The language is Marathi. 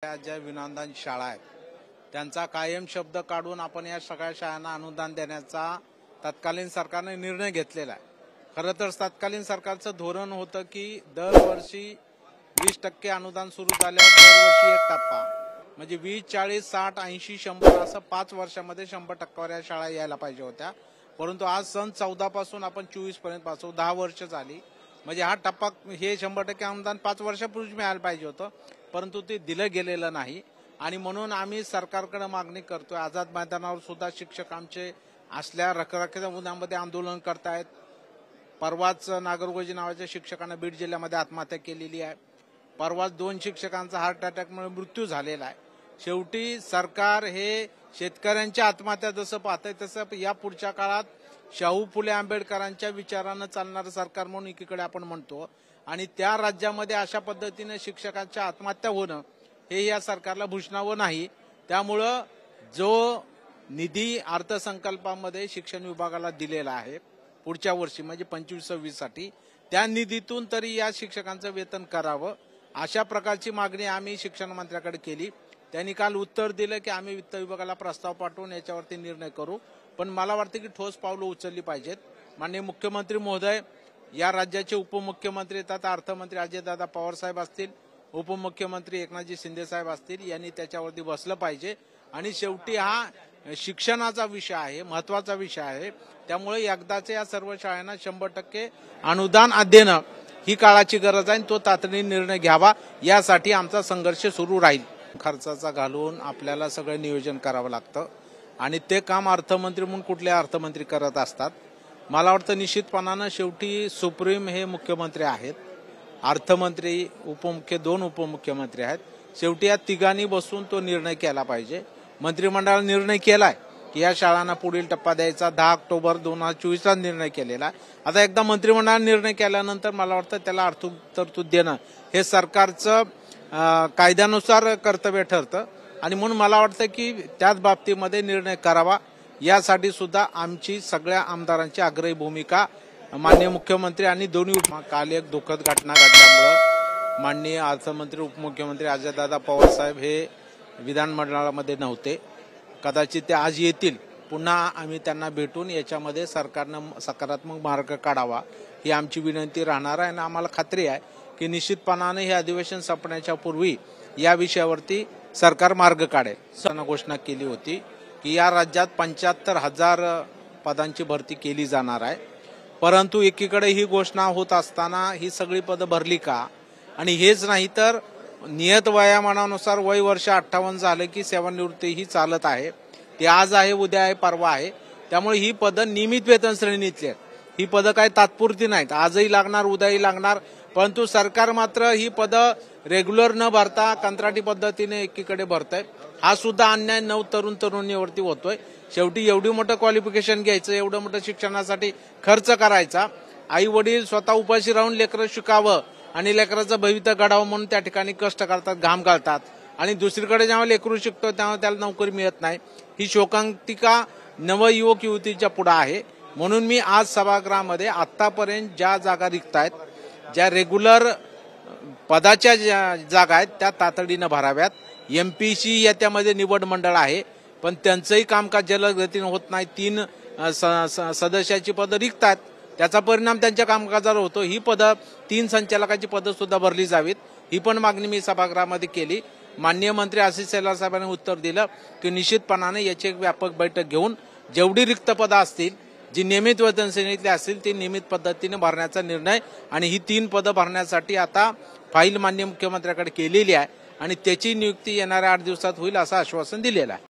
ज्या विनादान शाळा आहेत त्यांचा कायम शब्द काढून आपण या सगळ्या शाळांना अनुदान देण्याचा तत्कालीन सरकारने निर्णय घेतलेला आहे। खरं तर तत्कालीन सरकारचं धोरण होतं की दरवर्षी 20% अनुदान सुरू झाल्यावर दरवर्षी एक टप्पा म्हणजे 20, 40, 60, 80, 100 असं 5 वर्षामध्ये 100% या शाळा यायला पाहिजे होत्या। परंतु आज सन 14 पासून आपण 24 पर्यंत पासून 10 वर्ष झाली, म्हणजे हा टप्पा हे 100% अनुदान 5 वर्षापूर्वी मिळायला पाहिजे होतं, परंतु ते दिलं गेलेलं नाही। आणि म्हणून आम्ही सरकारकडे मागणी करतोय। आझाद मैदानावर सुद्धा शिक्षक आमचे असल्या रखरखीच्या मुद्द्यांमध्ये आंदोलन करतायत। परवाच नागरगोजी नावाच्या शिक्षकाने बीड जिल्ह्यामध्ये आत्महत्या केलेली आहे। परवाच 2 शिक्षकांचा हार्ट अटॅकमुळे मृत्यू झालेला आहे। शेवटी सरकार हे शेतकऱ्यांच्या आत्महत्या जसं पाहतंय तसं या पुढच्या काळात शाहू फुले आंबेडकरांच्या विचारानं चालणारं सरकार म्हणून एकीकडे आपण म्हणतो, आणि त्या राज्यामध्ये अशा पद्धतीने शिक्षकांच्या आत्महत्या होणं हे या सरकारला भूषणावं नाही। त्यामुळं जो निधी अर्थसंकल्पामध्ये शिक्षण विभागाला दिलेला आहे पुढच्या वर्षी म्हणजे 25-26 साठी, त्या निधीतून तरी या शिक्षकांचं वेतन करावं अशा प्रकारची मागणी आम्ही शिक्षण मंत्र्याकडे केली। त्यांनी काल उत्तर दिलं की आम्ही वित्त विभागाला प्रस्ताव पाठवून याच्यावरती निर्णय करू, पण मला वाटतं की ठोस पावलं उचलली पाहिजेत। माननीय मुख्यमंत्री महोदय, या राज्याचे उपमुख्यमंत्री येतात, अर्थमंत्री अजयदादा पवार साहेब असतील, उपमुख्यमंत्री एकनाथजी शिंदे साहेब असतील, यांनी त्याच्यावरती बसलं पाहिजे। आणि शेवटी हा शिक्षणाचा विषय आहे, महत्वाचा विषय आहे, त्यामुळे एकदाच या सर्व शाळांना 100% अनुदान देणं ही काळाची गरज आहे। तो तातडीने निर्णय घ्यावा, यासाठी आमचा संघर्ष सुरू राहील। खर्चाचा घालून आपल्याला सगळं नियोजन करावं लागतं आणि ते काम अर्थमंत्री म्हणून कुठले अर्थमंत्री करत असतात। मला वाटतं निश्चितपणानं शेवटी सुप्रीम हे मुख्यमंत्री आहेत, अर्थमंत्री दोन उपमुख्यमंत्री आहेत। शेवटी या तिघांनी बसून तो निर्णय केला पाहिजे। मंत्रिमंडळाने निर्णय केलाय की या शाळांना पुढील टप्पा द्यायचा 10 ऑक्टोबर 2024 ला निर्णय केलेला आहे। आता एकदा मंत्रिमंडळाने निर्णय केल्यानंतर मला वाटतं त्याला आर्थिक तरतूद देणं हे सरकारचं कायद्यानुसार कर्तव्य ठरतं, आणि म्हणून मला वाटतं की त्याच बाबतीमध्ये निर्णय करावा, यासाठी सुद्धा आमची सगळ्या आमदारांची आग्रही भूमिका माननीय मुख्यमंत्री आणि दोन्ही काल एक दुःखद घटना घडल्यामुळं माननीय अर्थमंत्री उपमुख्यमंत्री अजयदादा पवार साहेब हे विधानमंडळामध्ये नव्हते। कदाचित ते आज येतील, पुन्हा आम्ही त्यांना भेटून याच्यामध्ये सरकारनं सकारात्मक मार्ग काढावा ही आमची विनंती राहणार आहे। आणि आम्हाला खात्री आहे की निश्चितपणाने हे अधिवेशन संपण्याच्या पूर्वी या विषयावरती सरकार मार्ग काढेल। सरकारनं घोषणा केली होती की या राज्यात 75,000 पदांची भरती केली जाणार आहे, परंतु एकीकडे ही घोषणा होत असताना ही सगळी पदं भरली का? आणि हेच नाही तर नियत वयामानानुसार वय वर्ष 58 झालं की सेवानिवृत्ती ही चालत आहे, ती आज आहे, उद्या आहे, परवा आहे। त्यामुळे ही पदं नियमित वेतन श्रेणीतली आहेत, ही पदं काही तात्पुरती नाहीत, आजही लागणार, उद्याही लागणार। परंतु सरकार मात्र ही पदं रेग्युलर न भरता कंत्राटी पद्धतीने एकीकडे भरतंय। हा सुद्धा अन्याय तरुणीवरती होतोय। शेवटी एवढी मोठं क्वालिफिकेशन घ्यायचं, एवढं मोठं शिक्षणासाठी खर्च करायचा, आई वडील स्वतः उपाशी राहून लेकरं शिकावं आणि लेकराचं भवितव्य घडावं म्हणून त्या ठिकाणी कष्ट करतात, घाम घालतात, आणि दुसरीकडे जेव्हा लेकरू शिकतो तेव्हा त्याला नोकरी मिळत नाही। ही शोकांतिका नवयुवक युवतीच्या पुढे आहे। म्हणून मी आज सभागृहामध्ये आतापर्यंत ज्या जागा रिक्त आहेत, ज्या रेग्युलर पदाच्या जागा आहेत त्या तातडीनं भराव्यात। MPC याच्यामध्ये निवड मंडळ आहे, पण त्यांचंही कामकाज जलद गतीनं होत नाही। 3 सदस्याची पदं रिक्त आहेत, त्याचा परिणाम त्यांच्या कामकाजावर होतो। ही पदं 3 संचालकाची पदं सुद्धा भरली जावीत, ही पण मागणी मी सभागृहामध्ये केली। माननीय मंत्री आशिष शेलार साहेबांनी उत्तर दिलं की निश्चितपणाने याची एक व्यापक बैठक घेऊन जेवढी रिक्त पदं असतील, जी नियमित वेतन श्रेणीतली असतील ती नियमित पद्धतीने भरण्याचा निर्णय, आणि ही 3 पदं भरण्यासाठी आता फाईल माननीय मुख्यमंत्र्याकडे केलेली आहे आणि त्याची नियुक्ती येणाऱ्या 8 दिवसात होईल असं आश्वासन दिलेलं आहे।